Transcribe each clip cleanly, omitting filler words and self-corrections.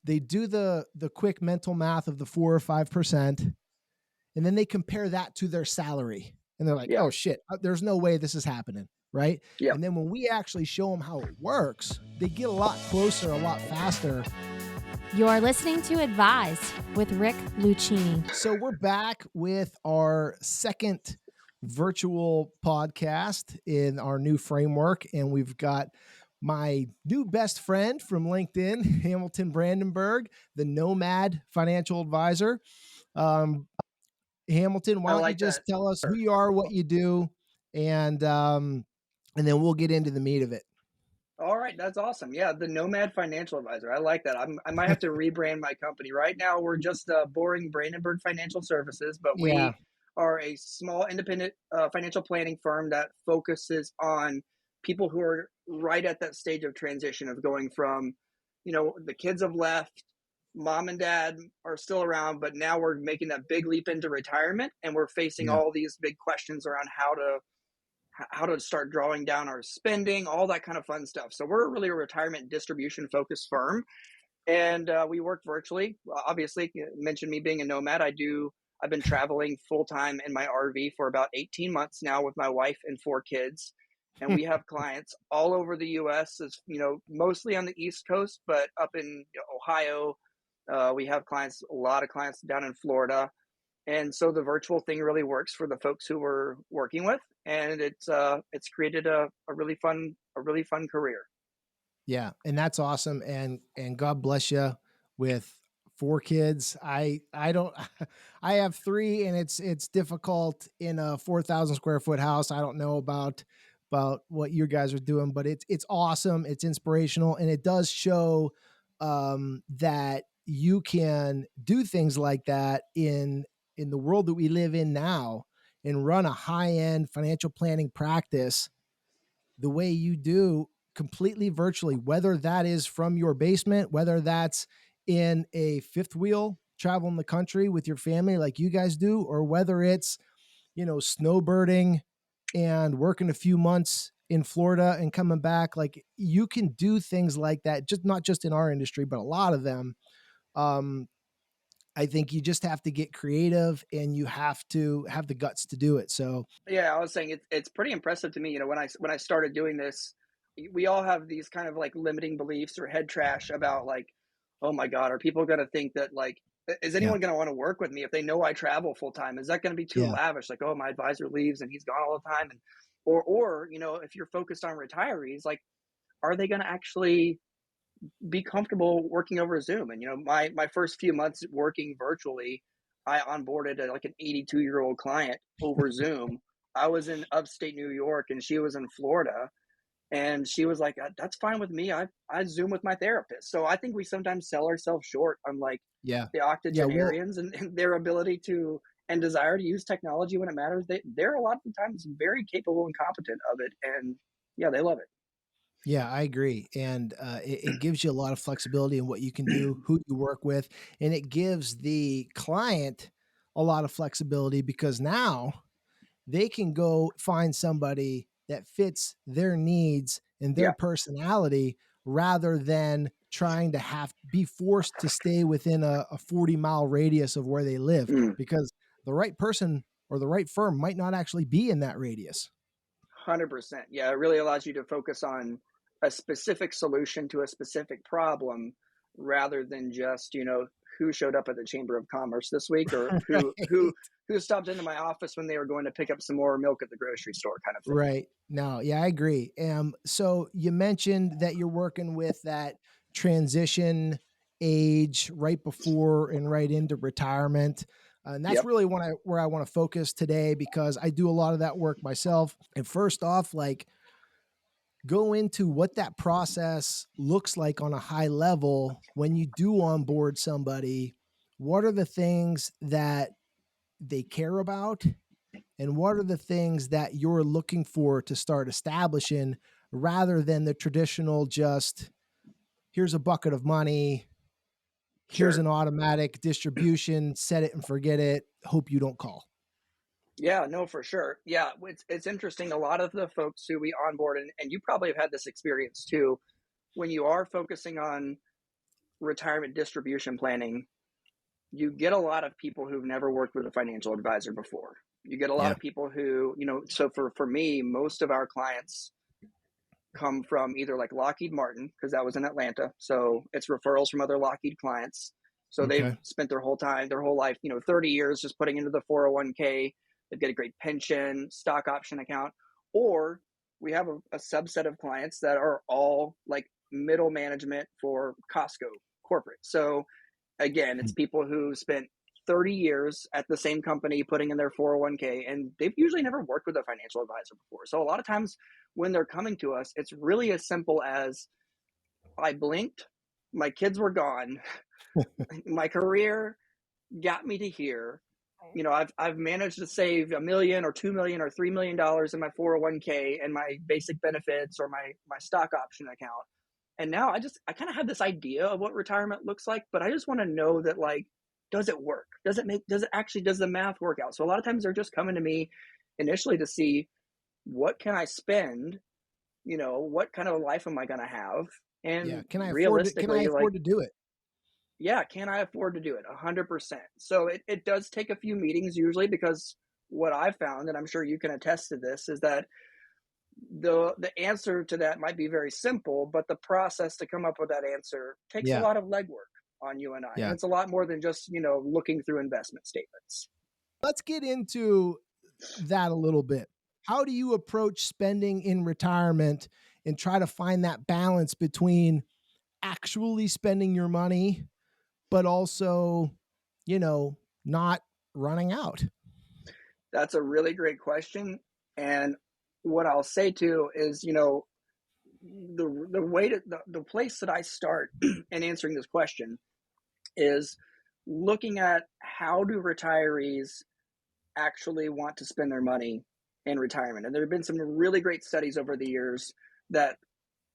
they do the quick mental math of the 4 or 5%, and then they compare that to their salary. And they're like, Yeah. oh shit, there's no way this is happening. Right. Yeah. And then when we actually show them how it works, they get a lot closer, a lot faster. You're listening to Advised with Rick Lucchini. So we're back with our second virtual podcast in our new framework. And we've got my new best friend from LinkedIn, Hamilton Brandenburg, the Nomad Financial Advisor. Hamilton, why don't you just tell us who you are, what you do, and then we'll get into the meat of it. All right, that's awesome. Yeah, the Nomad Financial Advisor. I like that. I might have to rebrand my company. Right now, we're just boring Brandenburg Financial Services, but Yeah. we are a small independent financial planning firm that focuses on people who are right at that stage of transition of going from, the kids have left, mom and dad are still around, but now we're making that big leap into retirement, and we're facing Yeah. all these big questions around how to start drawing down our spending, all that kind of fun stuff. So we're really a retirement distribution focused firm, and we work virtually. Obviously, you mentioned me being a nomad. I've been traveling full time in my RV for about 18 months now with my wife and 4 kids. And we have clients all over the U.S., as mostly on the East Coast, but up in Ohio. We have a lot of clients down in Florida. And so the virtual thing really works for the folks who we're working with, and it's created a really fun career. Yeah, and that's awesome, and God bless you with 4 kids. I don't I have 3, and it's difficult in a 4,000 square foot house. I don't know about what you guys are doing, but it's awesome. It's inspirational, and it does show that you can do things like that in the world that we live in now, and run a high-end financial planning practice the way you do, completely virtually, whether that is from your basement, whether that's in a fifth wheel traveling the country with your family like you guys do, or whether it's, snowbirding and working a few months in Florida and coming back. Like, you can do things like that, just not just in our industry, but a lot of them. I think you just have to get creative, and you have to have the guts to do it. So Yeah, I was saying it's pretty impressive to me. When I started doing this, we all have these kind of like limiting beliefs or head trash about like, oh my God, are people going to think that like, is yeah, anyone going to want to work with me if they know I travel full time? Is that going to be too yeah, lavish? Like, oh, my advisor leaves and he's gone all the time, and or if you're focused on retirees, like, are they going to actually be comfortable working over Zoom? And my first few months working virtually, I onboarded like an 82-year-old client over Zoom. I was in upstate New York and she was in Florida, and she was like, "That's fine with me. I Zoom with my therapist." So I think we sometimes sell ourselves short on like yeah, the yeah. Well, octogenarians and their ability to and desire to use technology when it matters. They're a lot of the times very capable and competent of it, and yeah, they love it. yeah, I agree. And it gives you a lot of flexibility in what you can do, who you work with. And it gives the client a lot of flexibility, because now they can go find somebody that fits their needs and their Yeah. personality, rather than trying to be forced to stay within a 40-mile radius of where they live, Mm. because the right person or the right firm might not actually be in that radius. 100%. Yeah, it really allows you to focus on a specific solution to a specific problem rather than just, who showed up at the Chamber of Commerce this week, or who Right. who who stopped into my office when they were going to pick up some more milk at the grocery store kind of thing. Right. No, yeah, I agree. So you mentioned that you're working with that transition age right before and right into retirement. And that's Yep. really where I want to focus today, because I do a lot of that work myself. And first off, like, go into what that process looks like on a high level when you do onboard somebody. What are the things that they care about? And what are the things that you're looking for to start establishing, rather than the traditional just, here's a bucket of money, here's Sure. an automatic distribution, set it and forget it, hope you don't call. Yeah, no, for sure. Yeah, it's interesting. A lot of the folks who we onboard, and you probably have had this experience too, when you are focusing on retirement distribution planning, you get a lot of people who've never worked with a financial advisor before. You get a lot Yeah. of people who, so for me, most of our clients come from either like Lockheed Martin, because that was in Atlanta. So it's referrals from other Lockheed clients. So they've Okay. spent their whole life, 30 years just putting into the 401k. They get a great pension, stock option account. Or we have a subset of clients that are all like middle management for Costco corporate. So again, it's people who spent 30 years at the same company putting in their 401k, and they've usually never worked with a financial advisor before. So a lot of times when they're coming to us, it's really as simple as I blinked, my kids were gone, my career got me to here. I've managed to save a million or 2 million or $3 million in my 401k and my basic benefits or my stock option account. And now I kind of have this idea of what retirement looks like, but I just want to know that, like, does it work? Does the math work out? So a lot of times they're just coming to me initially to see what can I spend, what kind of life am I going to have? Yeah. And Can I realistically, like, afford to do it? yeah, can I afford to do it? 100%. So it does take a few meetings usually, because what I've found, and I'm sure you can attest to this, is that the answer to that might be very simple, but the process to come up with that answer takes a Yeah. lot of legwork on you and I. And Yeah. it's a lot more than just, looking through investment statements. Let's get into that a little bit. How do you approach spending in retirement and try to find that balance between actually spending your money, but also, not running out? That's a really great question. And what I'll say too is, the way to the place that I start in answering this question is looking at how do retirees actually want to spend their money in retirement. And there have been some really great studies over the years that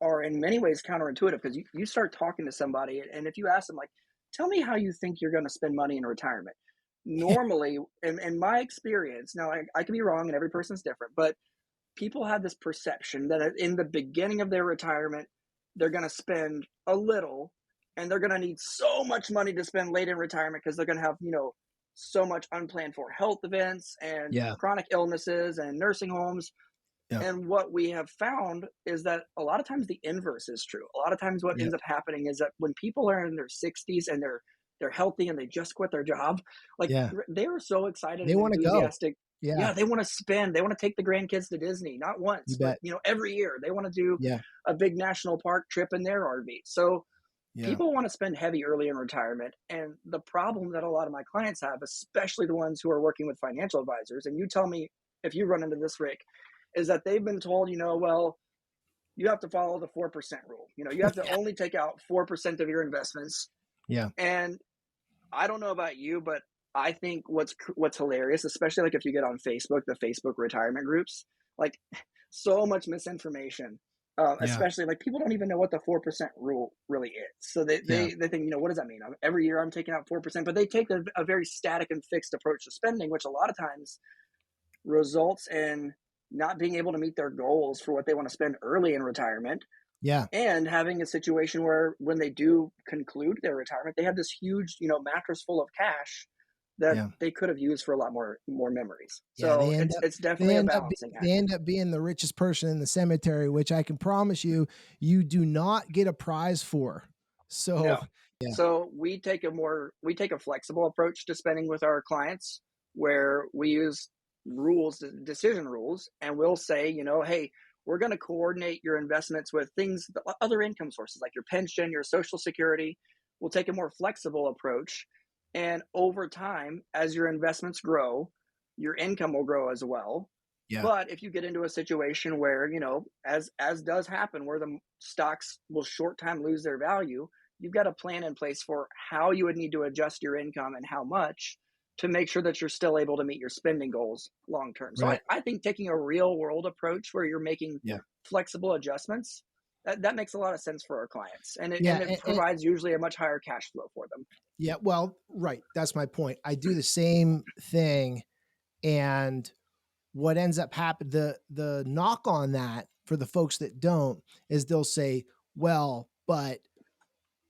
are in many ways counterintuitive, because you start talking to somebody, and if you ask them, like, tell me how you think you're going to spend money in retirement. Normally, in my experience, now I could be wrong and every person's different, but people have this perception that in the beginning of their retirement, they're going to spend a little, and they're going to need so much money to spend late in retirement because they're going to have, so much unplanned for health events and Yeah. chronic illnesses and nursing homes. Yeah. And what we have found is that a lot of times the inverse is true. A lot of times what Yeah. ends up happening is that when people are in their 60s and they're healthy and they just quit their job, like, Yeah. they are so excited They and want to go. enthusiastic. Yeah. Yeah, they want to spend, they want to take the grandkids to Disney, not You once, but bet. every year. They want to do Yeah. a big national park trip in their RV. So Yeah. people want to spend heavy early in retirement. And the problem that a lot of my clients have, especially the ones who are working with financial advisors, and you tell me if you run into this, Rick, is that they've been told, well, you have to follow the 4% rule. You have to Yeah. only take out 4% of your investments. Yeah. And I don't know about you, but I think what's hilarious, especially like if you get on Facebook, the Facebook retirement groups, like, so much misinformation. Yeah. Especially like people don't even know what the 4% rule really is. So they Yeah. they, they think, what does that mean? Every year I'm taking out 4%, but they take a very static and fixed approach to spending, which a lot of times results in not being able to meet their goals for what they want to spend early in retirement, Yeah. and having a situation where when they do conclude their retirement, they have this huge, mattress full of cash that Yeah. they could have used for a lot more memories. Yeah. So it's They definitely a end up balancing they act. end up being the richest person in the cemetery, which I can promise you, you do not get a prize for. So, No. yeah. So we take a flexible approach to spending with our clients, where we use decision rules, and we'll say, hey, we're going to coordinate your investments with other income sources like your pension, your social security. We'll take a more flexible approach. And over time, as your investments grow, your income will grow as well. Yeah. But if you get into a situation where, as does happen, where the stocks will short time lose their value, you've got a plan in place for how you would need to adjust your income and how much, to make sure that you're still able to meet your spending goals long term. So Right. I think taking a real world approach where you're making Yeah. flexible adjustments, that makes a lot of sense for our clients. And it, Yeah. and it provides usually a much higher cash flow for them. Yeah. Well, right. That's my point. I do the same thing. And what ends up happening, the knock on that for the folks that don't, is they'll say, well, but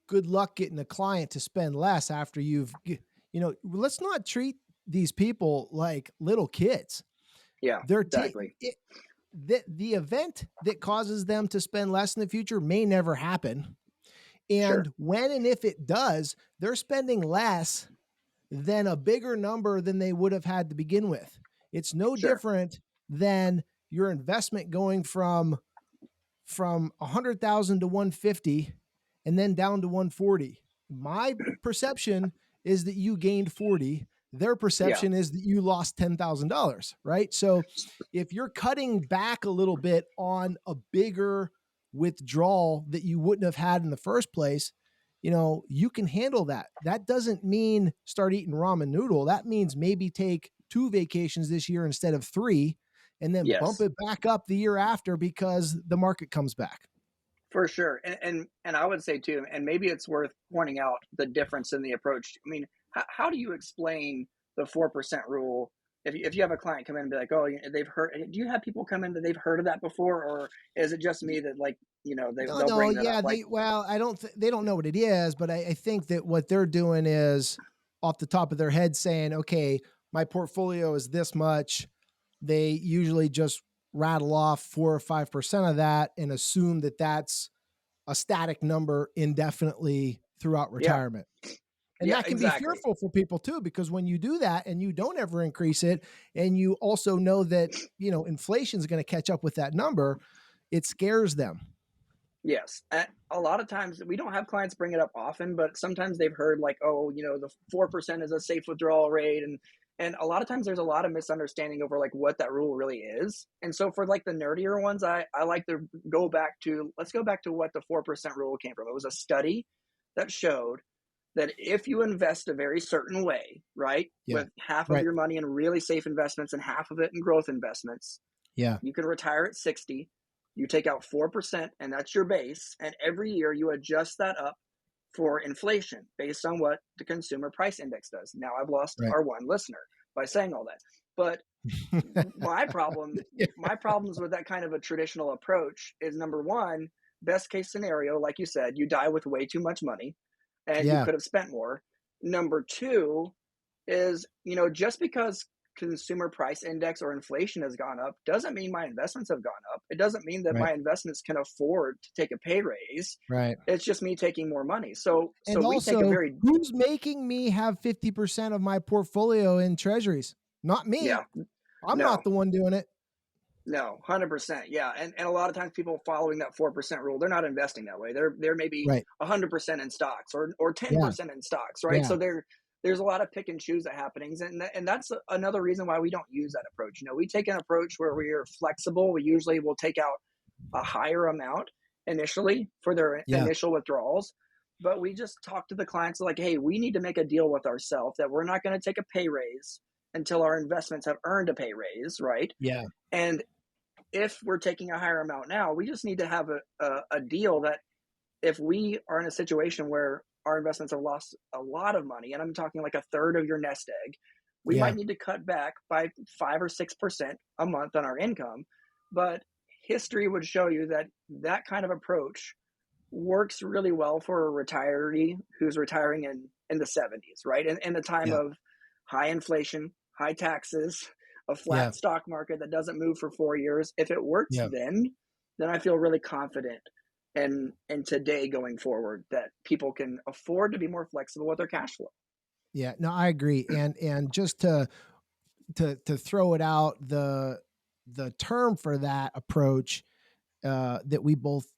good luck getting a client to spend less after let's not treat these people like little kids. Yeah, They're exactly. the event that causes them to spend less in the future may never happen. Sure. And when and if it does, they're spending less than a bigger number than they would have had to begin with. It's no Sure. different than your investment going from 100,000 to 150 and then down to 140. My perception is that you gained 40. Their Yeah, perception is that you lost $10,000, right? So if you're cutting back a little bit on a bigger withdrawal that you wouldn't have had in the first place, you can handle that. That doesn't mean start eating ramen noodle. That means maybe take 2 vacations this year instead of 3, and then bump yes. it back up the year after because the market comes back. For sure, and I would say too, and maybe it's worth pointing out the difference in the approach. I mean, how do you explain the 4% rule if you have a client come in and be like, oh, they've heard? Do you have people come in that they've heard of that before, or is it just me that like No, they'll no, bring that up yeah, like I don't, they don't know what it is, but I think that what they're doing is off the top of their head saying, okay, my portfolio is this much. They usually just rattle off 4 or 5% of that and assume that that's a static number indefinitely throughout yeah, retirement. And yeah, that can be exactly. fearful for people too, because when you do that and you don't ever increase it, and you also know that, inflation is going to catch up with that number, it scares them. Yes. A lot of times we don't have clients bring it up often, but sometimes they've heard like, oh, the 4% is a safe withdrawal rate. And a lot of times there's a lot of misunderstanding over like what that rule really is. And so for like the nerdier ones, I like to let's go back to what the 4% rule came from. It was a study that showed that if you invest a very certain way, right, Yeah. with half of Right. your money in really safe investments and half of it in growth investments, Yeah. you can retire at 60. You take out 4%, and that's your base. And every year you adjust that up for inflation based on what the consumer price index does. Now I've lost Right. our one listener by saying all that. But Yeah. my problems with that kind of a traditional approach is number one, best case scenario, like you said, you die with way too much money and you Yeah. could have spent more. Number two is, just because consumer price index or inflation has gone up doesn't mean my investments have gone up. It doesn't mean that Right. my investments can afford to take a pay raise. Right. It's just me taking more money. So And we take a also, very who's making me have 50% of my portfolio in treasuries? Not yeah, me. I'm no, not the one doing it. no, 100%. Yeah. And a lot of times people following that 4% rule, they're not investing that way. They're maybe Right. 100% in stocks or Yeah. 10% in stocks, right? Yeah. So there's a lot of pick and choose that happenings, and that's another reason why we don't use that approach. We take an approach where we are flexible. We usually will take out a higher amount initially for their Yeah. initial withdrawals, but we just talk to the clients like, hey, we need to make a deal with ourselves that we're not going to take a pay raise until our investments have earned a pay raise, right? Yeah. And if we're taking a higher amount now, we just need to have a deal that if we are in a situation where our investments have lost a lot of money, and I'm talking like a third of your nest egg, we Yeah. might need to cut back by 5 or 6% a month on our income. But history would show you that that kind of approach works really well for a retiree who's retiring in the 70s, right? In the time Yeah. of high inflation, high taxes, a Yeah. flat stock market that doesn't move for 4 years. If it works Yeah. then I feel really confident in today going forward that people can afford to be more flexible with their cash flow. Yeah. No, I agree. And just to throw it out, the term for that approach that we both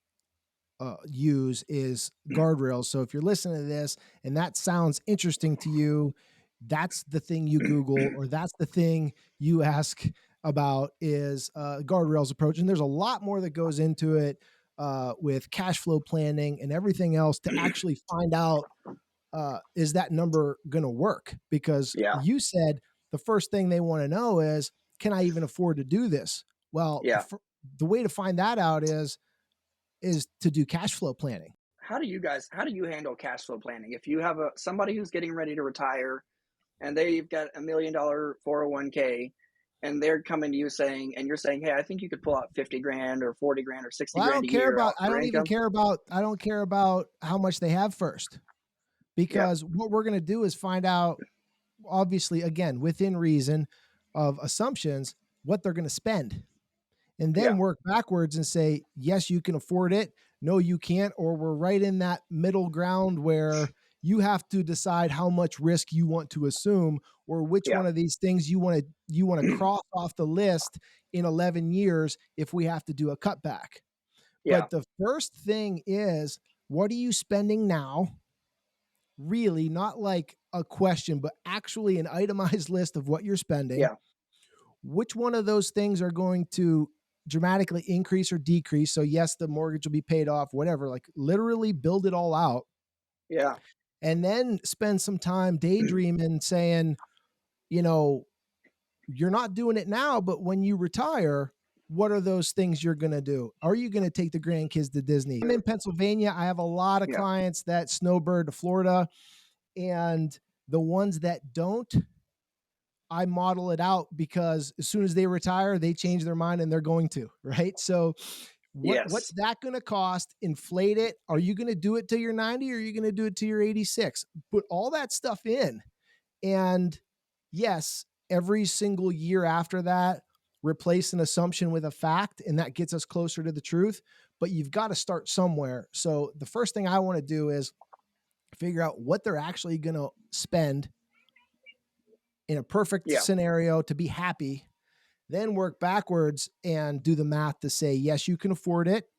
use is guardrails. So if you're listening to this and that sounds interesting to you, that's the thing you Google, or that's the thing you ask about, is guardrails approach. And there's a lot more that goes into it with cash flow planning and everything else to actually find out, is that number going to work? Because Yeah, you said the first thing they want to know is, can I even afford to do this? Well, yeah. the way to find that out is to do cash flow planning. How do you handle cash flow planning if you have somebody who's getting ready to retire and they've got $1 million 401k and they're coming to you saying, and you're saying, hey, I think you could pull out 50 grand or 40 grand or 60 Well, grand a year out I for don't even income. care about, I don't care about how much they have first, Yeah. because what we're going to do is find out, obviously, again, within reason of assumptions, what they're going to spend, and then Yeah. work backwards and say, yes, you can afford it. No, you can't. Or we're right in that middle ground where you have to decide how much risk you want to assume, or which Yeah. one of these things you want to cross off the list in 11 years if we have to do a cutback. Yeah. But the first thing is, what are you spending now? Really, not like a question, but actually an itemized list of what you're spending. Yeah. Which one of those things are going to dramatically increase or decrease? So, yes, the mortgage will be paid off, whatever, like literally build it all out, Yeah. and then spend some time daydreaming saying, you know, you're not doing it now, but when you retire, what are those things you're going to do? Are you going to take the grandkids to Disney? I'm in Pennsylvania. I have a lot of Yeah. clients that snowbird to Florida, and the ones that don't, I model it out, because as soon as they retire, they change their mind and they're going to, right? So what's Yes. that going to cost? Inflate it. Are you going to do it till you're 90, or are you going to do it till you're 86? Put all that stuff in. And yes, every single year after that, replace an assumption with a fact, and that gets us closer to the truth. But you've got to start somewhere. So the first thing I want to do is figure out what they're actually going to spend in a perfect Yeah. scenario to be happy, then work backwards and do the math to say, yes, you can afford it.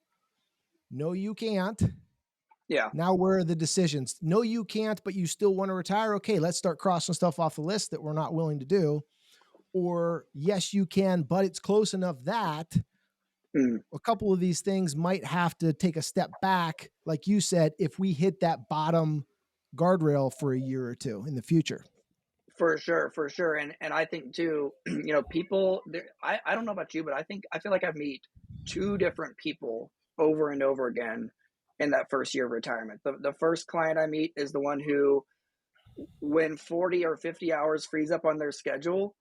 No, you can't. Yeah. Now, where are the decisions? No, you can't, but you still want to retire. Okay, let's start crossing stuff off the list that we're not willing to do. Or, yes, you can, but it's close enough that Mm. a couple of these things might have to take a step back, like you said, if we hit that bottom guardrail for a year or two in the future. For sure, for sure. And I think too, people there, I don't know about you, but I feel like I meet two different people over and over again in that first year of retirement. The first client I meet is the one who, when 40 or 50 hours frees up on their schedule,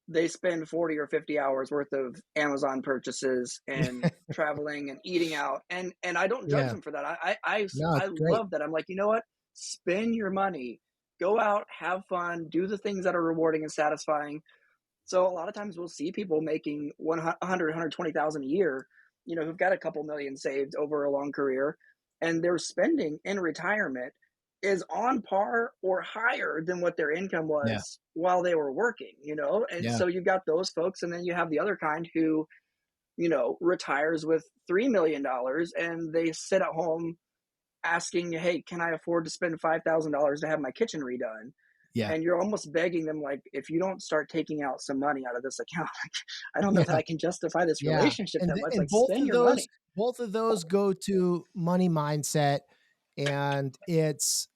they spend 40 or 50 hours worth of Amazon purchases and traveling and eating out. And I don't judge Yeah. them for that. I No, I it's great. love that. I'm like, you know what? Spend your money, go out, have fun, do the things that are rewarding and satisfying. So a lot of times we'll see people making 100, 120,000 a year, who've got a couple million saved over a long career, and their spending in retirement is on par or higher than what their income Yeah. was while they were working. And Yeah. so you've got those folks, and then you have the other kind who, retires with $3 million and they sit at home asking, hey, can I afford to spend $5,000 to have my kitchen redone? Yeah. And you're almost begging them, like, if you don't start taking out some money out of this account, like, I don't know that Yeah. I can justify this Yeah. relationship And that much. and Like, spend your money. both of those go to money mindset, and it's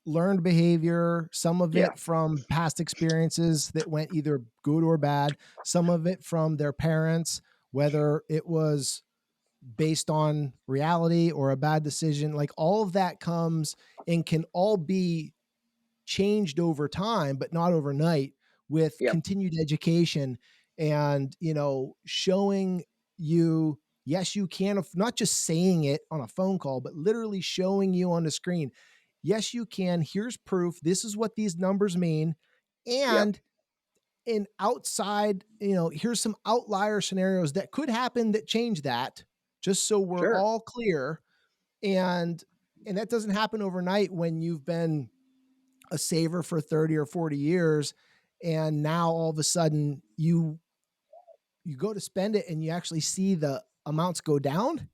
learned behavior, some of Yeah. it from past experiences that went either good or bad, some of it from their parents, whether it was based on reality or a bad decision. Like, all of that comes and can all be changed over time, but not overnight, with Yep. continued education and, showing you, yes, you can, not just saying it on a phone call, but literally showing you on the screen. Yes, you can. Here's proof. This is what these numbers mean. Yep. And in outside, here's some outlier scenarios that could happen that change that, just so we're Sure. all clear. And that doesn't happen overnight when you've been a saver for 30 or 40 years, and now all of a sudden you go to spend it and you actually see the amounts go down.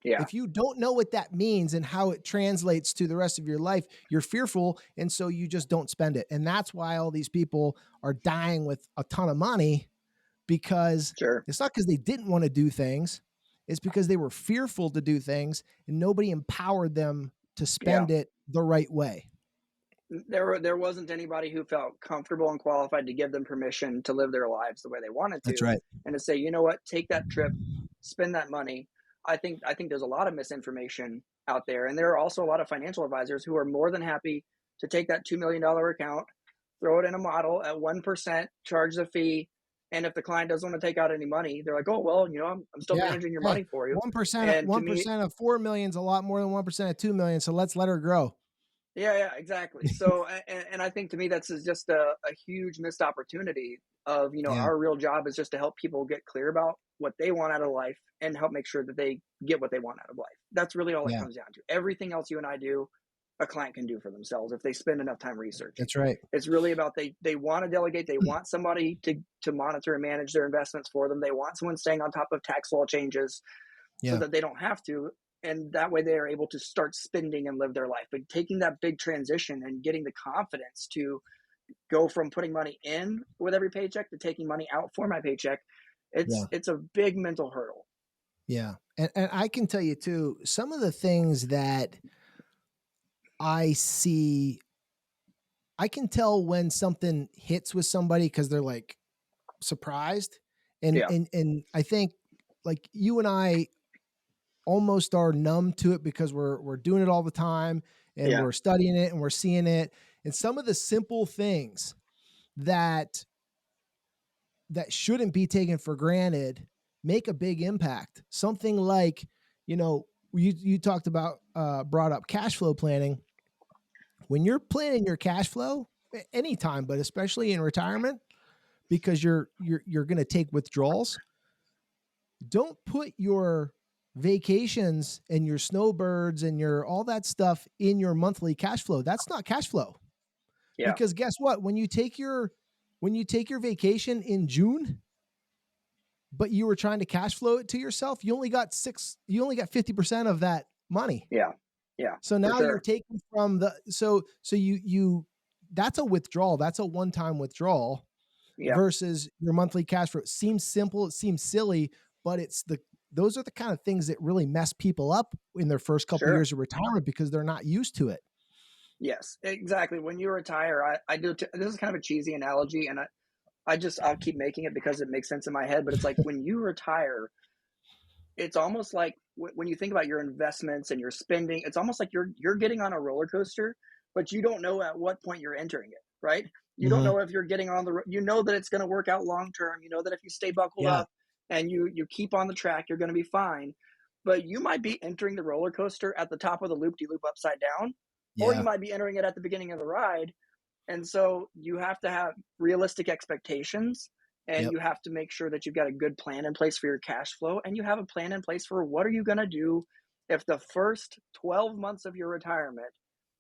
Yeah. If you don't know what that means and how it translates to the rest of your life, you're fearful, and so you just don't spend it. And that's why all these people are dying with a ton of money, because Sure. it's not because they didn't want to do things, it's because they were fearful to do things and nobody empowered them to Yeah. spend it the right way. There wasn't anybody who felt comfortable and qualified to give them permission to live their lives the way they wanted That's to, right. and to say, you know what, take that trip, spend that money. I think there's a lot of misinformation out there, and there are also a lot of financial advisors who are more than happy to take that $2 million account, throw it in a model at 1%, charge the fee, And if the client doesn't want to take out any money, they're like, oh, well, I'm still Yeah. managing your Hey, money for you. 1% of And to me, 1% of 4 million is a lot more than 1% of 2 million. So let's let her grow. yeah, yeah, exactly. So, and I think to me that's just a huge missed opportunity of, Yeah. our real job is just to help people get clear about what they want out of life and help make sure that they get what they want out of life. That's really all it Yeah. comes down to. Everything else you and I do, a client can do for themselves if they spend enough time researching. That's right. It's really about they want to delegate, they want somebody to monitor and manage their investments for them. They want someone staying on top of tax law changes so Yeah. that they don't have to. And that way they are able to start spending and live their life. But taking that big transition and getting the confidence to go from putting money in with every paycheck to taking money out for my paycheck, Yeah. it's a big mental hurdle. Yeah. And I can tell you too, some of the things that I see, I can tell when something hits with somebody because they're like surprised. And Yeah. and I think like you and I almost are numb to it because we're doing it all the time and Yeah. we're studying it and we're seeing it. And some of the simple things that shouldn't be taken for granted make a big impact. Something like, you talked about brought up cash flow planning. When you're planning your cash flow anytime, but especially in retirement, because you're going to take withdrawals, don't put your vacations and your snowbirds and your all that stuff in your monthly cash flow. That's not cash flow. Yeah. Because guess what? When you take your vacation in June, but you were trying to cash flow it to yourself, you only got 50% of that money. Yeah. Yeah. So For now you're sure. taking from the so you that's a withdrawal. That's a one-time withdrawal Yeah. versus your monthly cash flow. It seems simple, it seems silly, but those are the kind of things that really mess people up in their first couple of Sure. years of retirement because they're not used to it. Yes, exactly. When you retire, I do. This is kind of a cheesy analogy, and I'll keep making it because it makes sense in my head. But it's like when you retire, it's almost like when you think about your investments and your spending, it's almost like you're getting on a roller coaster, but you don't know at what point you're entering it, right? You don't Mhm. know if you're getting on you know that it's going to work out long term. You know that if you stay buckled Yeah. up and you keep on the track, you're going to be fine. But you might be entering the roller coaster at the top of the loop de loop upside down, or you Yeah. might be entering it at the beginning of the ride. And so you have to have realistic expectations, and Yep. you have to make sure that you've got a good plan in place for your cash flow, and you have a plan in place for what are you going to do if the first 12 months of your retirement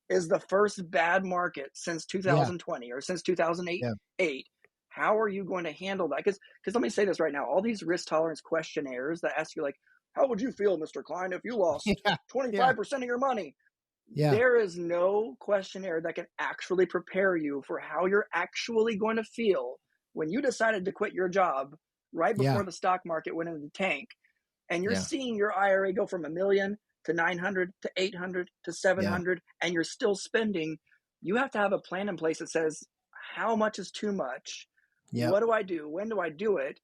is the first bad market since Yeah. 2020 or since 2008. Yeah. How are you going to handle that? Because let me say this right now, all these risk tolerance questionnaires that ask you like, how would you feel, Mr. Klein, if you lost Yeah. Yeah. 25% of your money? Yeah. There is no questionnaire that can actually prepare you for how you're actually going to feel when you decided to quit your job right Yeah. before the stock market went into the tank, and you're Yeah. seeing your IRA go from a million to 900 to 800 to Yeah. 700, and you're still spending. You have to have a plan in place that says how much is too much, Yep. what do I do, when do I do it,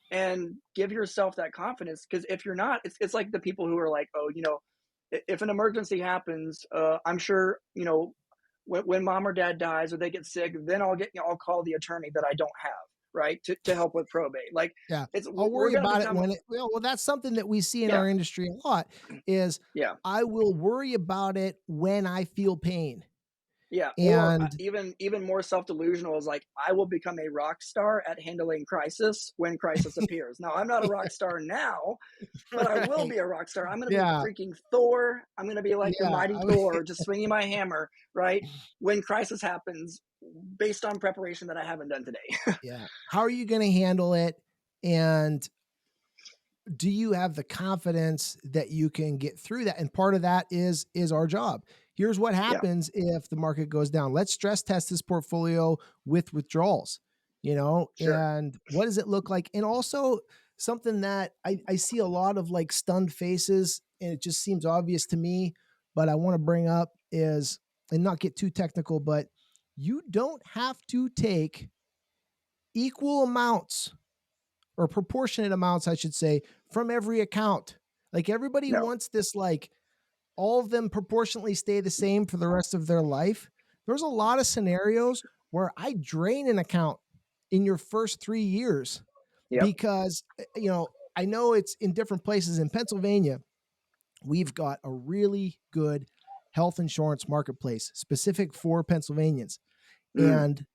and give yourself that confidence. Because if you're not, it's like the people who are like, oh, if an emergency happens, I'm sure, when mom or dad dies or they get sick, then I'll call the attorney that I don't have, right, to help with probate. Like, Yeah. it's I'll we're worry going to about it become. when well, that's something that we see in Yeah, our industry a lot is yeah, I will worry about it when I feel pain. yeah. Or And even more self delusional is like, I will become a rock star at handling crisis when crisis appears. Now, I'm not a rock star now, but I will right. be a rock star. I'm going to be Yeah. freaking Thor. I'm going to be like the Yeah. mighty Thor, just swinging my hammer, right? When crisis happens, based on preparation that I haven't done today. Yeah. How are you going to handle it? And do you have the confidence that you can get through that? And part of that is our job. Here's what Yeah, happens if the market goes down. Let's stress test this portfolio with withdrawals, sure. and what does it look like? And also something that I see a lot of like stunned faces, and it just seems obvious to me, but I want to bring up is, and not get too technical, but you don't have to take equal amounts or proportionate amounts, I should say, from every account. Like everybody No. wants this, like all of them proportionately stay the same for the rest of their life. There's a lot of scenarios where I drain an account in your first 3 years Yep. because, I know it's in different places in Pennsylvania. We've got a really good health insurance marketplace specific for Pennsylvanians. Mm, And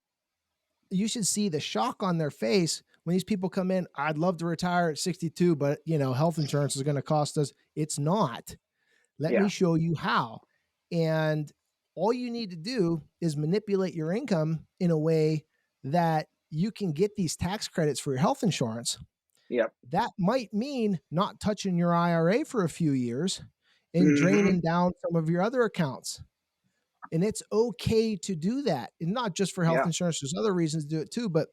you should see the shock on their face when these people come in. I'd love to retire at 62, but health insurance is going to cost us. It's not. Let me yeah. show you how. And all you need to do is manipulate your income in a way that you can get these tax credits for your health insurance. Yep. That might mean not touching your IRA for a few years and Hmm. draining down some of your other accounts. And it's okay to do that. And not just for health Yeah. insurance, there's other reasons to do it too. But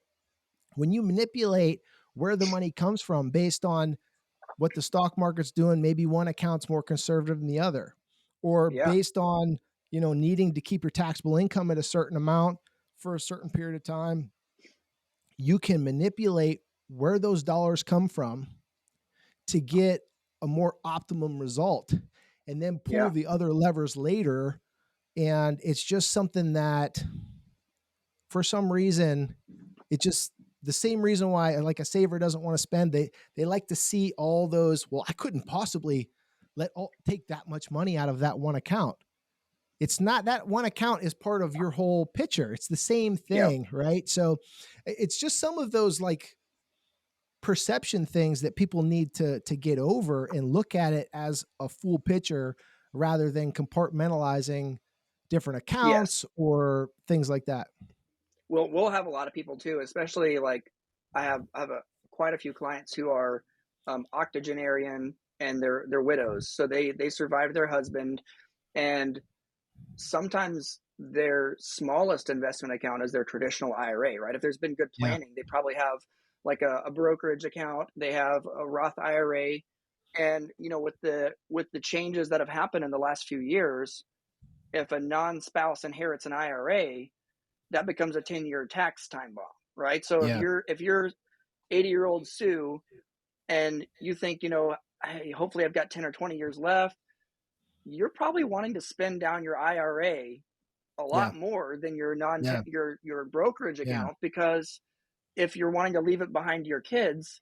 when you manipulate where the money comes from based on what the stock market's doing, maybe one account's more conservative than the other, or Yeah. based on, needing to keep your taxable income at a certain amount for a certain period of time, you can manipulate where those dollars come from to get a more optimum result and then pull Yeah. the other levers later. And it's just something that for some reason, it just the same reason why like a saver doesn't want to spend. They like to see all those, well, I couldn't possibly take that much money out of that one account. It's not that one account is part of your whole picture. It's the same Yep. thing, right? So it's just some of those like perception things that people need to get over and look at it as a full picture rather than compartmentalizing different accounts Yes. or things like that. We'll have a lot of people too, especially like I have quite a few clients who are octogenarian and they're widows, so they survived their husband, and sometimes their smallest investment account is their traditional IRA, right? If there's been good Yeah. planning, they probably have like a brokerage account, they have a Roth IRA, and with the changes that have happened in the last few years, if a non-spouse inherits an IRA, that becomes a 10-year tax time bomb, right? So if Yeah. you're 80-year-old Sue and you think, hey, hopefully I've got 10 or 20 years left, you're probably wanting to spend down your IRA a Yeah. lot more than your Yeah. your brokerage Yeah. account, because if you're wanting to leave it behind to your kids,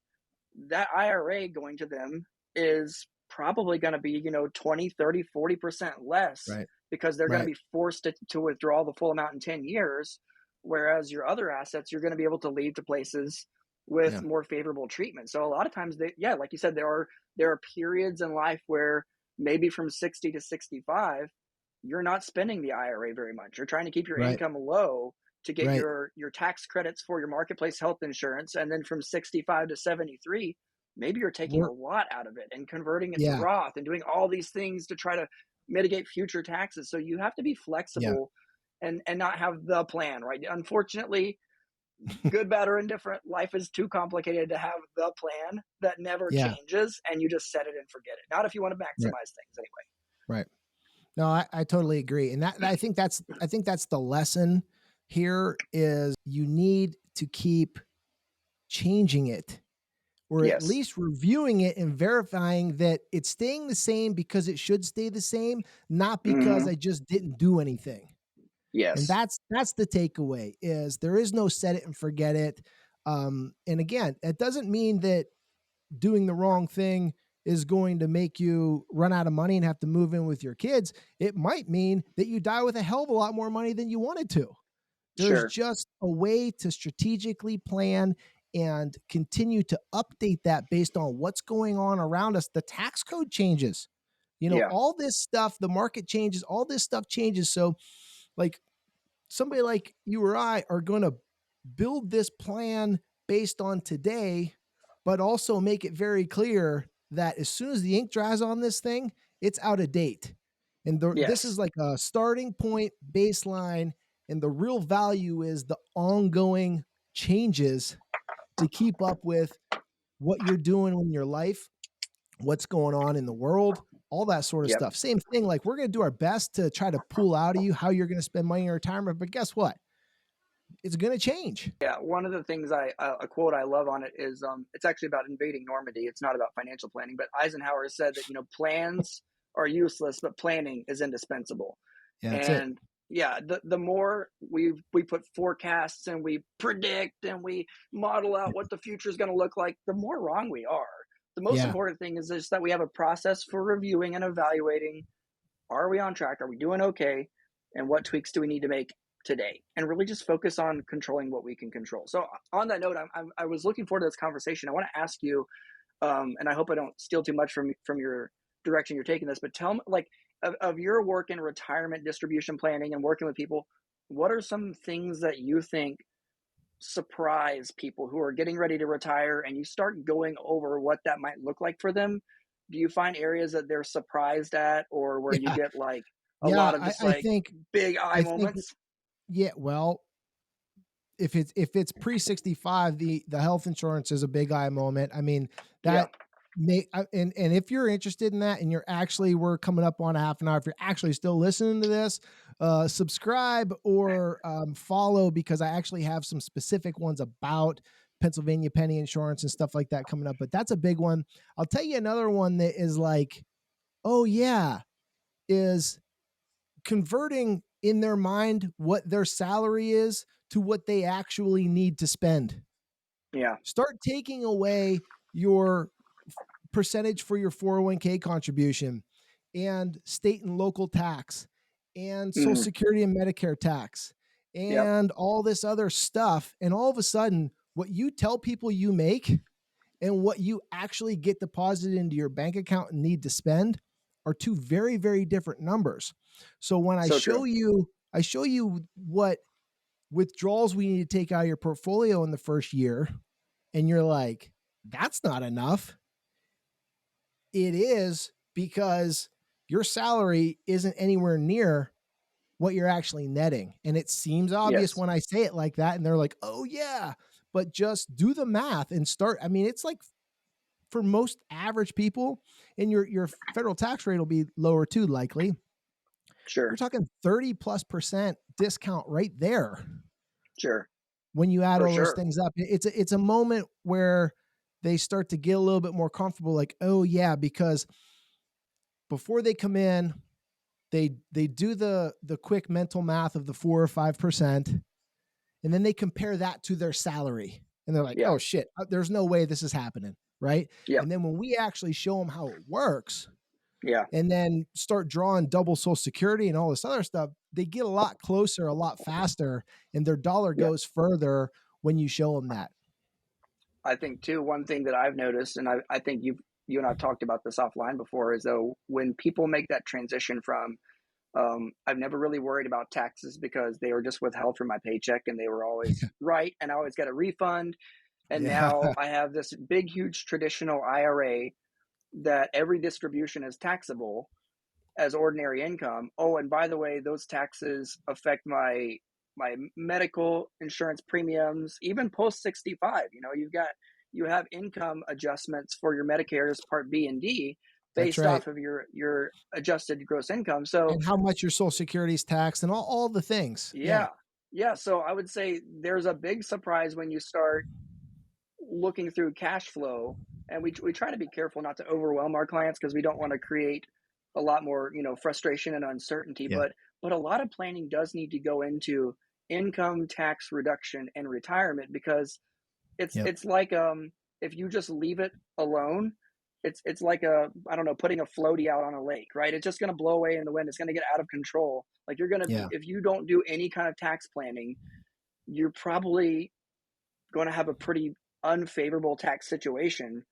that IRA going to them is probably going to be, 20, 30, 40% less, Right. because they're going to Right. be forced to withdraw the full amount in 10 years. Whereas your other assets, you're going to be able to leave to places with Yeah. more favorable treatment. So a lot of times yeah, like you said, there are periods in life where maybe from 60 to 65, you're not spending the IRA very much. You're trying to keep your Right. income low to get Right. your tax credits for your marketplace health insurance. And then from 65 to 73, maybe you're taking a We're lot out of it and converting it to Yeah. Roth and doing all these things to try to mitigate future taxes. So you have to be Yeah. flexible and not have the plan, right? Unfortunately, good, bad, or indifferent, life is too complicated to have the plan that never Yeah. changes and you just set it and forget it. Not if you want to Right. maximize things anyway. Right. No, I totally agree. And I think that's the lesson here is you need to keep changing it or at Yes. least reviewing it and verifying that it's staying the same because it should stay the same, not because Hmm. I just didn't do anything. And Yes. that's the takeaway is there is no set it and forget it. And again, it doesn't mean that doing the wrong thing is going to make you run out of money and have to move in with your kids. It might mean that you die with a hell of a lot more money than you wanted to. There's Sure. just a way to strategically plan and continue to update that based on what's going on around us. The tax code changes, Yeah. all this stuff, the market changes, all this stuff changes. So, like, somebody like you or I are going to build this plan based on today, but also make it very clear that as soon as the ink dries on this thing, it's out of date. And this is Yes. like a starting point baseline. And the real value is the ongoing changes to keep up with what you're doing in your life, what's going on in the world, all that sort of Yep. stuff. Same thing. Like we're going to do our best to try to pull out of you how you're going to spend money in retirement. But guess what? It's going to change. Yeah, one of the things a quote I love on it is it's actually about invading Normandy. It's not about financial planning, but Eisenhower said that plans are useless, but planning is indispensable. Yeah, that's it. And yeah, the more we put forecasts and we predict and we model out what the future is going to look like, the more wrong we are. The most Yeah. important thing is just that we have a process for reviewing and evaluating, are we on track? Are we doing okay? And what tweaks do we need to make today? And really just focus on controlling what we can control. So on that note, I was looking forward to this conversation. I want to ask you, and I hope I don't steal too much from your direction you're taking this, but tell me, like, of your work in retirement distribution planning and working with people, what are some things that you think surprise people who are getting ready to retire, and you start going over what that might look like for them? Do you find areas that they're surprised at, or where you Yeah. get like a Yeah. lot of just like big eye I think, moments? yeah, well, if it's pre-65, the health insurance is a big eye moment. I mean, Yeah. that and if you're interested in that and we're coming up on a half an hour, if you're actually still listening to this, subscribe or follow, because I actually have some specific ones about Pennsylvania penny insurance and stuff like that coming up. But that's a big one. I'll tell you another one that is like, oh yeah, is converting in their mind what their salary is to what they actually need to spend. Yeah. Start taking away your percentage for your 401k contribution and state and local tax and social Hmm. security and Medicare tax Yep. and all this other stuff. And all of a sudden, what you tell people you make and what you actually get deposited into your bank account and need to spend are two very, very different numbers. So when So true. I show you what withdrawals we need to take out of your portfolio in the first year, and you're like, that's not enough. It is, because your salary isn't anywhere near what you're actually netting. And it seems obvious Yes. when I say it like that, and they're like, oh yeah, but just do the math and start. I mean, it's like, for most average people, and your federal tax rate will be lower too, likely. You're Sure. talking 30+% discount right there Sure. when you add For all those sure. things up. It's a moment where they start to get a little bit more comfortable, like, oh yeah, because before they come in, they do the quick mental math of the 4 or 5%, and then they compare that to their salary, and they're like, Yeah. oh shit, there's no way this is happening, right? Yeah. And then when we actually show them how it works, Yeah. and then start drawing double social security and all this other stuff, they get a lot closer, a lot faster, and their dollar Yeah. goes further when you show them that. I think too, one thing that I've noticed, and I think you and I've talked about this offline before, is though when people make that transition from, I've never really worried about taxes because they were just withheld from my paycheck and they were always right, and I always get a refund. And Yeah. now I have this big, huge traditional IRA that every distribution is taxable as ordinary income. Oh, and by the way, those taxes affect my medical insurance premiums, even post 65. You have income adjustments for your Medicare's Part B and D That's based right. off of your adjusted gross income. So And how much your social security is taxed and all the things. Yeah. yeah, yeah. So I would say there's a big surprise when you start looking through cash flow, and we try to be careful not to overwhelm our clients because we don't want to create a lot more frustration and uncertainty, Yeah. but a lot of planning does need to go into income tax reduction and retirement, because Yep. it's like, if you just leave it alone, it's like, a I don't know, putting a floaty out on a lake, right? It's just going to blow away in the wind. It's going to get out of control. Like, you're going to be, Yeah. if you don't do any kind of tax planning, you're probably going to have a pretty unfavorable tax situation, Yep.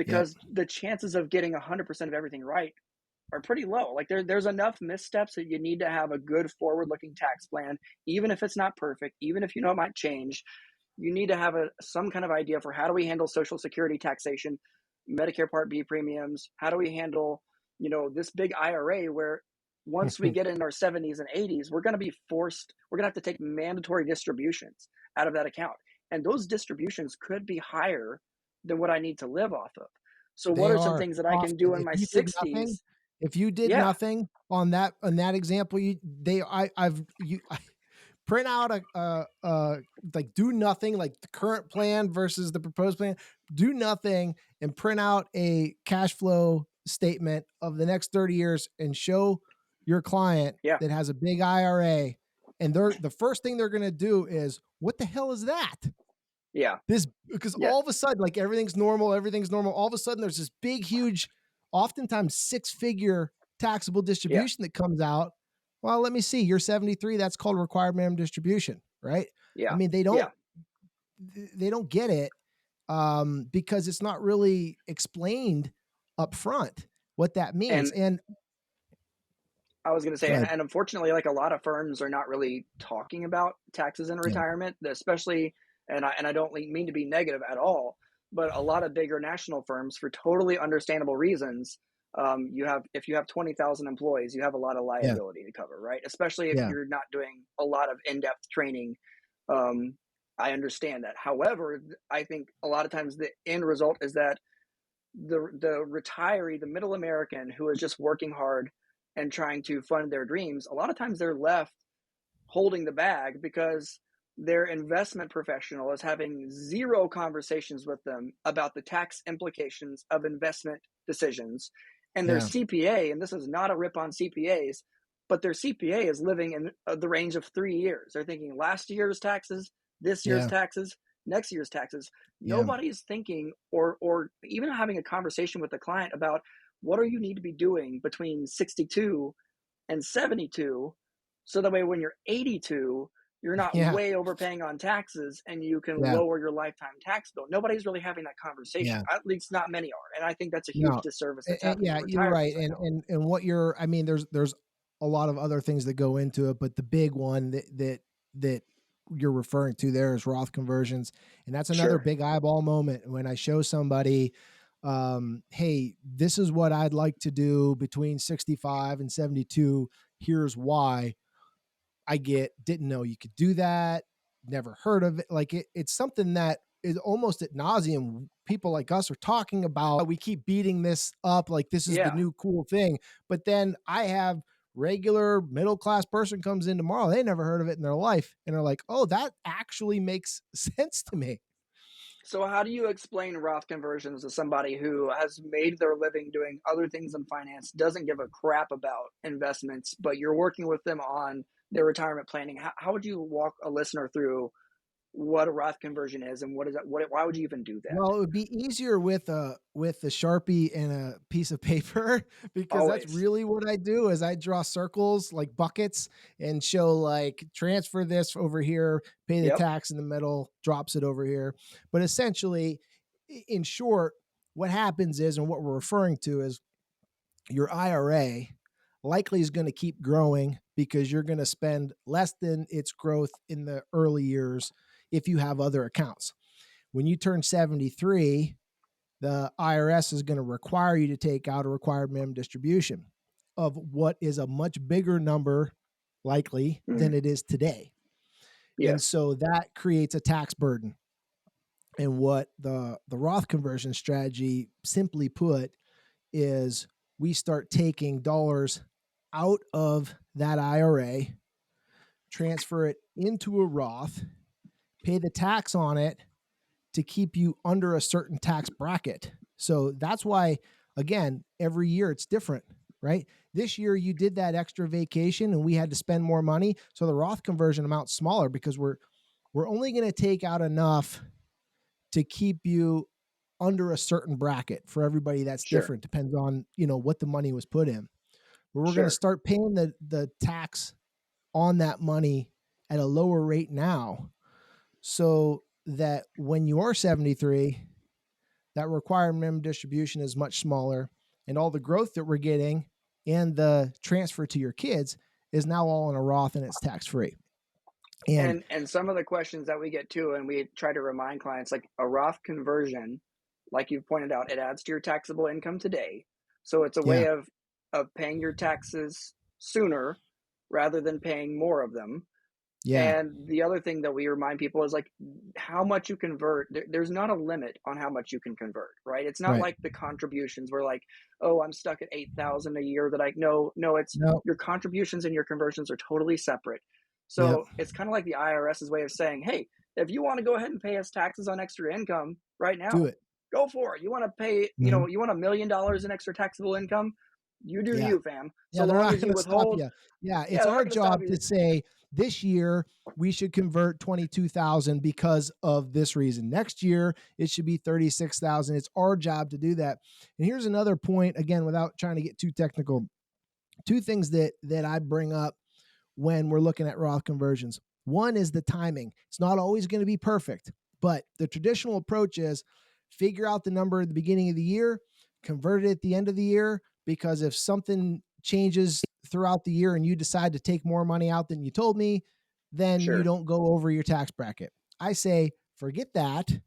because the chances of getting 100% of everything right are pretty low. Like, there's enough missteps that you need to have a good forward looking tax plan, even if it's not perfect, even if it might change. You need to have some kind of idea for, how do we handle Social Security taxation, Medicare Part B premiums? How do we handle, this big IRA where once we get in our 70s and 80s, we're going to have to take mandatory distributions out of that account. And those distributions could be higher than what I need to live off of. So what They are some are things that I can do often. in my 60s? If you did Yeah, nothing on that example, I print out like, do nothing, like the current plan versus the proposed plan, do nothing, and print out a cash flow statement of the next 30 years and show your client yeah, that has a big IRA And the first thing they're going to do is, what the hell is that? Yeah. This, because Yeah. all of a sudden, like everything's normal. All of a sudden there's this big, huge, oftentimes 6-figure taxable Yeah. distribution that comes out. Well, let me see. You're 73. That's called required minimum distribution, right? I Yeah. mean, Yeah. they don't get it, because it's not really explained up front what that means. And And I was going to say, go ahead. and unfortunately, like a lot of firms are not really talking about taxes in Yeah. retirement, especially, and I don't mean to be negative at all, but a lot of bigger national firms, for totally understandable reasons, if you have 20,000 employees, you have a lot of Yeah. liability to cover, right? Especially if Yeah. you're not doing a lot of in-depth training. Um, I understand that. However, I think a lot of times the end result is that the retiree, the middle American who is just working hard and trying to fund their dreams, a lot of times they're left holding the bag because their investment professional is having zero conversations with them about the tax implications of investment decisions. And their Yeah. CPA, and this is not a rip on CPAs, but their CPA is living in the range of 3 years. They're thinking last year's taxes, this year's Yeah. taxes, next year's taxes. Yeah. Nobody's thinking or even having a conversation with the client about what do you need to be doing between 62 and 72, so that way when you're 82, you're not Yeah. way overpaying on taxes and you can Yeah. lower your lifetime tax bill. Nobody's really having that conversation. Yeah. At least not many are. And I think that's a huge No. disservice that's happening in Yeah, the you're retirement right. side now. And what you're, I mean, there's a lot of other things that go into it, but the big one that you're referring to there is Roth conversions. And that's another Sure. big eyeball moment when I show somebody, hey, this is what I'd like to do between 65 and 72. Here's why. Didn't know you could do that. Never heard of it. Like it's something that is almost ad nauseum. People like us are talking about. We keep beating this up like this is the Yeah. new cool thing. But then I have regular middle class person comes in tomorrow. They never heard of it in their life, and they're like, "Oh, that actually makes sense to me." So how do you explain Roth conversions to somebody who has made their living doing other things in finance, doesn't give a crap about investments, but you're working with them on their retirement planning? How would you walk a listener through what a Roth conversion is and what is that? Why would you even do that? Well, it would be easier with a Sharpie and a piece of paper because that's Always. really what I do is I draw circles like buckets and show like transfer this over here, pay the Yep. tax in the middle, drops it over here. But essentially, in short, what happens is, and what we're referring to is your IRA likely is going to keep growing because you're going to spend less than its growth in the early years if you have other accounts. When you turn 73, the IRS is going to require you to take out a required minimum distribution of what is a much bigger number likely than Mm. it is today. And Yes. so that creates a tax burden. And what the Roth conversion strategy, simply put, is we start taking dollars out of that IRA, transfer it into a Roth, pay the tax on it to keep you under a certain tax bracket. So that's why, again, every year it's different, right? This year you did that extra vacation and we had to spend more money. So the Roth conversion amount's smaller because we're only going to take out enough to keep you under a certain bracket. For everybody that's Sure. different, depends on, what the money was put in. But we're going to Sure. start paying the tax on that money at a lower rate now, so that when you are 73, that required minimum distribution is much smaller, and all the growth that we're getting and the transfer to your kids is now all in a Roth and it's tax free. And And some of the questions that we get too, and we try to remind clients, like a Roth conversion, like you pointed out, it adds to your taxable income today. So it's a yeah, way of paying your taxes sooner rather than paying more of them. yeah, And the other thing that we remind people is like how much you convert. There's not a limit on how much you can convert, right? It's not right. like the contributions where like, oh, I'm stuck at 8,000 a year that no, it's No, your contributions and your conversions are totally separate. yep, So it's kind of like the IRS's way of saying, hey, if you want to go ahead and pay us taxes on extra income right do now, it. go for it. You want to pay, Mhm. you want $1 million in extra taxable income? You do Yeah. you, fam. So Yeah, they're long not as you gonna stop withhold, you. Yeah, yeah, it's they're not our going to stop job you. to say, "This year, we should convert 22,000 because of this reason. Next year, it should be 36,000." It's our job to do that. And here's another point, again, without trying to get too technical. Two things that I bring up when we're looking at Roth conversions. One is the timing. It's not always going to be perfect, but the traditional approach is figure out the number at the beginning of the year, convert it at the end of the year, because if something changes throughout the year and you decide to take more money out than you told me, then you Sure, don't go over your tax bracket. I say, forget that.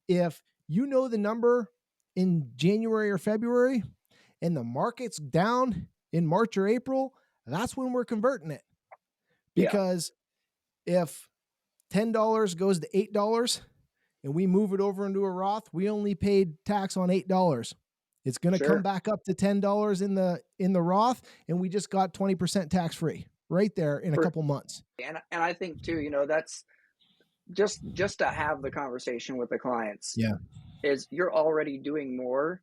If you know the number in January or February and the market's down in March or April, that's when we're converting it. yeah, Because if $10 goes to $8 and we move it over into a Roth, we only paid tax on $8. It's going to come sure. back up to $10 in the Roth, and we just got 20% tax free right there in a For couple months. and I think too, that's just to have the conversation with the clients Yeah. is you're already doing more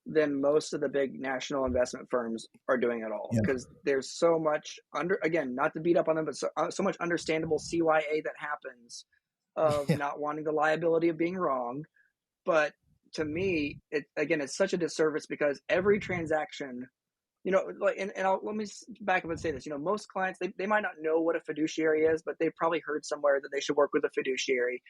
than most of the big national investment firms are doing at all, Yeah. because there's so much again, not to beat up on them, but so much understandable CYA that happens of Yeah. not wanting the liability of being wrong. But to me, it's such a disservice because every transaction, like, and let me back up and say this, most clients, they might not know what a fiduciary is, but they've probably heard somewhere that they should work with a fiduciary,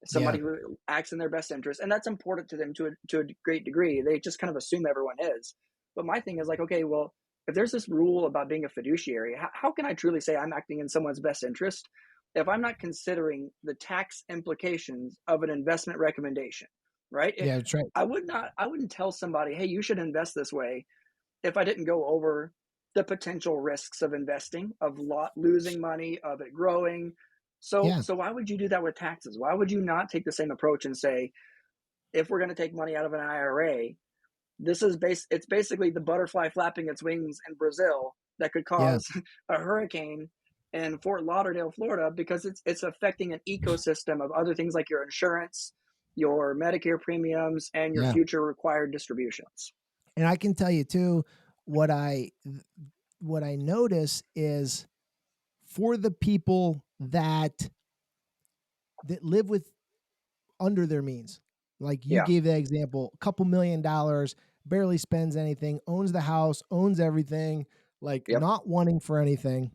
Yeah. somebody who acts in their best interest, and that's important to them to a great degree. They just kind of assume everyone is. But my thing is like, okay, well, if there's this rule about being a fiduciary, how can I truly say I'm acting in someone's best interest if I'm not considering the tax implications of an investment recommendation, right? Yeah. That's right. I wouldn't tell somebody, hey, you should invest this way, if I didn't go over the potential risks of investing, of losing money, of it growing. So, Yeah. so why would you do that with taxes? Why would you not take the same approach and say, if we're going to take money out of an IRA, it's basically the butterfly flapping its wings in Brazil that could Yeah. cause a hurricane in Fort Lauderdale, Florida, because it's affecting an ecosystem of other things like your insurance, your Medicare premiums, and your Yeah. future required distributions. And I can tell you too, what I what I notice is for the people that live with under their means. Like you Yeah. gave that example, a couple $1,000,000, barely spends anything, owns the house, owns everything, like Yep. not wanting for anything.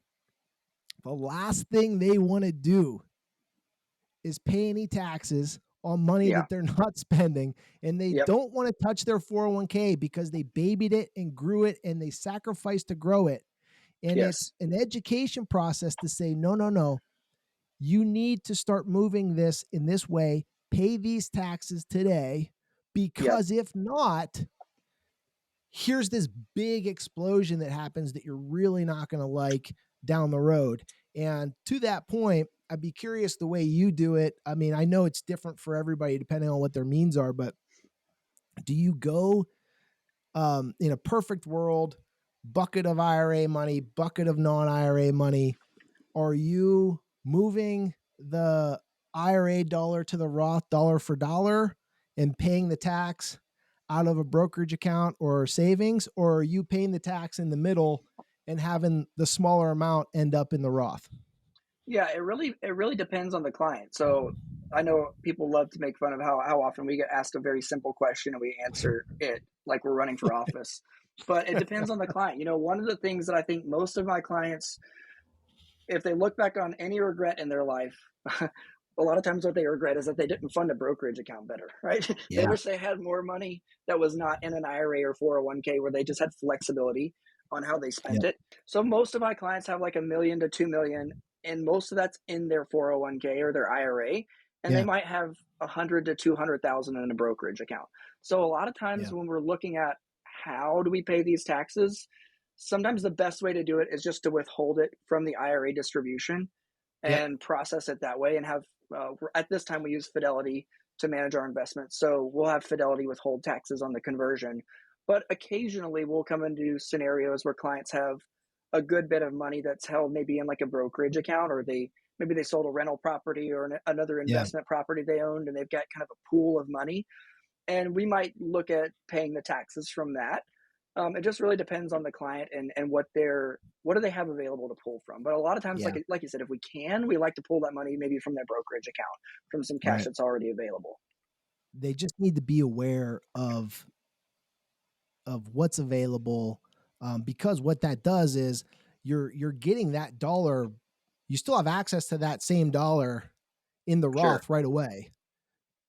The last thing they want to do is pay any taxes on money Yeah. that they're not spending. And they Yep. don't want to touch their 401k because they babied it and grew it and they sacrificed to grow it. And it's Yes. an education process to say, no, no, no, you need to start moving this in this way, pay these taxes today, Yep. because if not, here's this big explosion that happens that you're really not going to like down the road. And to that point, I'd be curious the way you do it. I mean, I know it's different for everybody depending on what their means are, but do you go in a perfect world, bucket of IRA money, bucket of non IRA money? Are you moving the IRA dollar to the Roth dollar for dollar and paying the tax out of a brokerage account or savings? Or are you paying the tax in the middle and having the smaller amount end up in the Roth? Yeah, it really depends on the client. So I know people love to make fun of how often we get asked a very simple question and we answer it like we're running for office. But it depends on the client. One of the things that I think most of my clients, if they look back on any regret in their life, a lot of times what they regret is that they didn't fund a brokerage account better, right? They Yeah. wish they had more money that was not in an IRA or 401k, where they just had flexibility on how they spent Yep. it. So most of my clients have like 1 million to 2 million, and most of that's in their 401k or their IRA, and they Yeah. might have 100 to 200,000 in a brokerage account. So a lot of times Yeah. when we're looking at how do we pay these taxes, sometimes the best way to do it is just to withhold it from the IRA distribution Yep. and process it that way, and have at this time we use Fidelity to manage our investments, so we'll have Fidelity withhold taxes on the conversion. But occasionally we'll come into scenarios where clients have a good bit of money that's held maybe in like a brokerage account, or maybe they sold a rental property or another Yeah. investment property they owned, and they've got kind of a pool of money, and we might look at paying the taxes from that. It just really depends on the client and what do they have available to pull from. But a lot of times, Yeah, like you said, if we can, we like to pull that money maybe from their brokerage account, from some cash right. that's already available. They just need to be aware of what's available, because what that does is you're getting that dollar. You still have access to that same dollar in the Sure. Roth right away.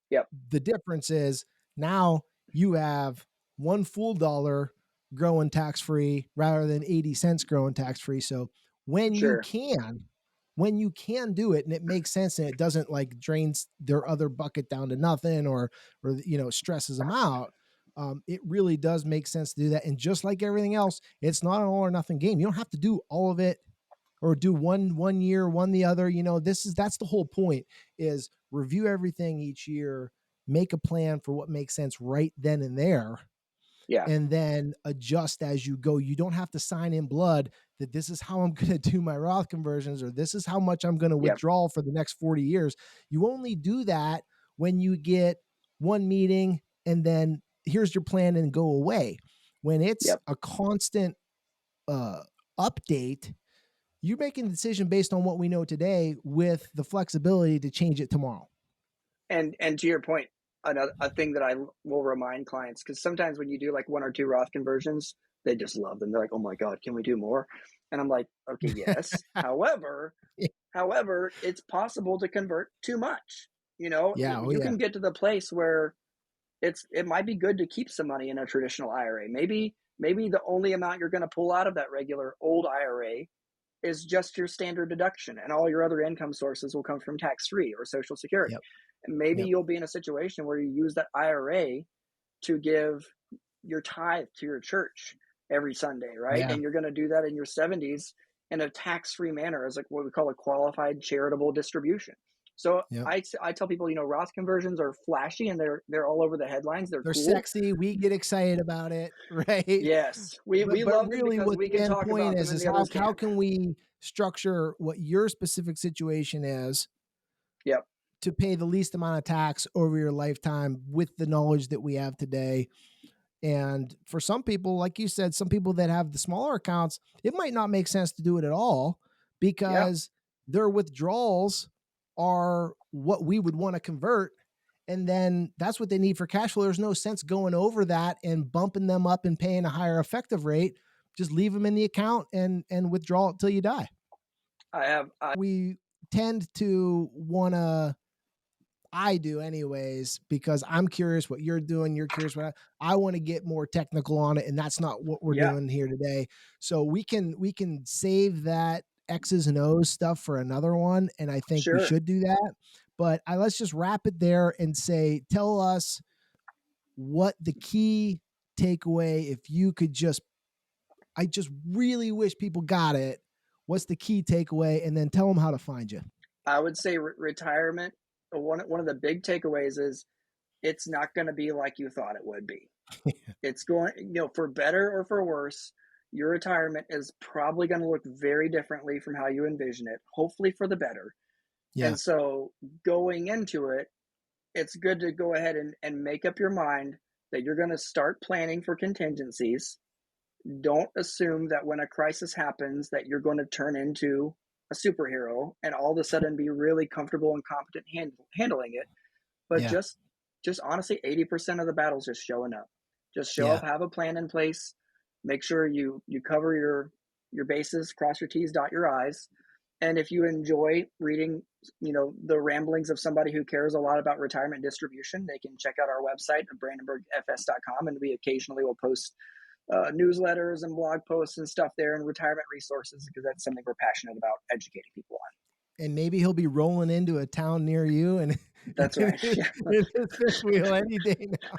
Yep. The difference is now you have one full dollar growing tax free rather than 80 cents growing tax free. So when you Sure. can, when you can do it and it makes sense and it doesn't like drains their other bucket down to nothing or stresses them out, it really does make sense to do that. And just like everything else, it's not an all or nothing game. You don't have to do all of it or do one year, one the other. That's the whole point, is review everything each year, make a plan for what makes sense right then and there, Yeah. and then adjust as you go. You don't have to sign in blood that this is how I'm going to do my Roth conversions or this is how much I'm going to Yep. withdraw for the next 40 years. You only do that when you get one meeting and then here's your plan and go away. When it's Yep. a constant uh, update, you're making a decision based on what we know today with the flexibility to change it tomorrow. And to your point, a thing that I will remind clients, because sometimes when you do like one or two Roth conversions, they just love them. They're like, "Oh my God, can we do more?" And I'm like, "Okay, yes. However, it's possible to convert too much. Yeah. Oh You yeah. can get to the place where it might be good to keep some money in a traditional IRA. Maybe the only amount you're going to pull out of that regular old IRA is just your standard deduction, and all your other income sources will come from tax free or Social Security. Yep. And maybe Yep. you'll be in a situation where you use that IRA to give your tithe to your church every Sunday, right? Yeah. And you're going to do that in your 70s in a tax free manner as like what we call a qualified charitable distribution. So Yep. I tell people, Roth conversions are flashy and they're all over the headlines. They're They're cool. sexy. We get excited about it, right? Yes, we But love them really, because what we the can end talk point about them is and is the how others how can't. can we structure what your specific situation is Yep. to pay the least amount of tax over your lifetime with the knowledge that we have today. And for some people, like you said, some people that have the smaller accounts, it might not make sense to do it at all Yep. because their withdrawals are what we would want to convert. And then that's what they need for cash flow. There's no sense going over that and bumping them up and paying a higher effective rate. Just leave them in the account and withdraw it till you die. I have. We tend to want to, I do anyways, because I'm curious what you're doing. You're curious what I want to get more technical on it. And that's not what we're Yeah. doing here today. So we can save that X's and O's stuff for another one. And I think we Sure. should do that. But let's just wrap it there and say, tell us what the key takeaway, if you could just, I just really wish people got it. What's the key takeaway? And then tell them how to find you. I would say retirement. One of the big takeaways is it's not going to be like you thought it would be. It's going, for better or for worse. Your retirement is probably going to look very differently from how you envision it. Hopefully for the better. Yeah. And so going into it, it's good to go ahead and make up your mind that you're going to start planning for contingencies. Don't assume that when a crisis happens that you're going to turn into a superhero and all of a sudden be really comfortable and competent handling it. But Yeah. just honestly, 80% of the battle's just showing up. Just show Yeah. up, have a plan in place, make sure you cover your bases, cross your T's, dot your I's. And if you enjoy reading, the ramblings of somebody who cares a lot about retirement distribution, they can check out our website at brandenburgfs.com, and we occasionally will post newsletters and blog posts and stuff there and retirement resources, because that's something we're passionate about educating people on. And maybe he'll be rolling into a town near you and That's right. Yeah, in his fifth wheel any day now.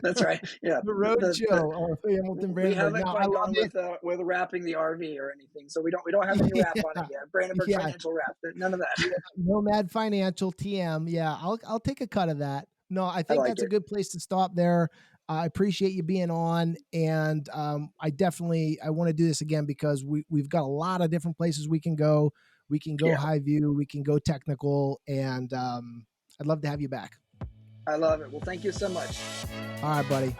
that's right. Yeah, The road show of Hamilton we Brandenburg. haven't No, I quite love gone it. with wrapping the RV or anything, so we don't have any wrap on it Yeah, yet. Brandenburg yeah, Financial wrap, none of that. yeah. Nomad Financial TM. Yeah, I'll take a cut of that. No, I I think like that's a it. good place to stop there. I appreciate you being on, and I want to do this again because we've got a lot of different places we can go. We can go Yeah, high view, we can go technical, and I'd love to have you back. I love it. Well, thank you so much. All right, buddy.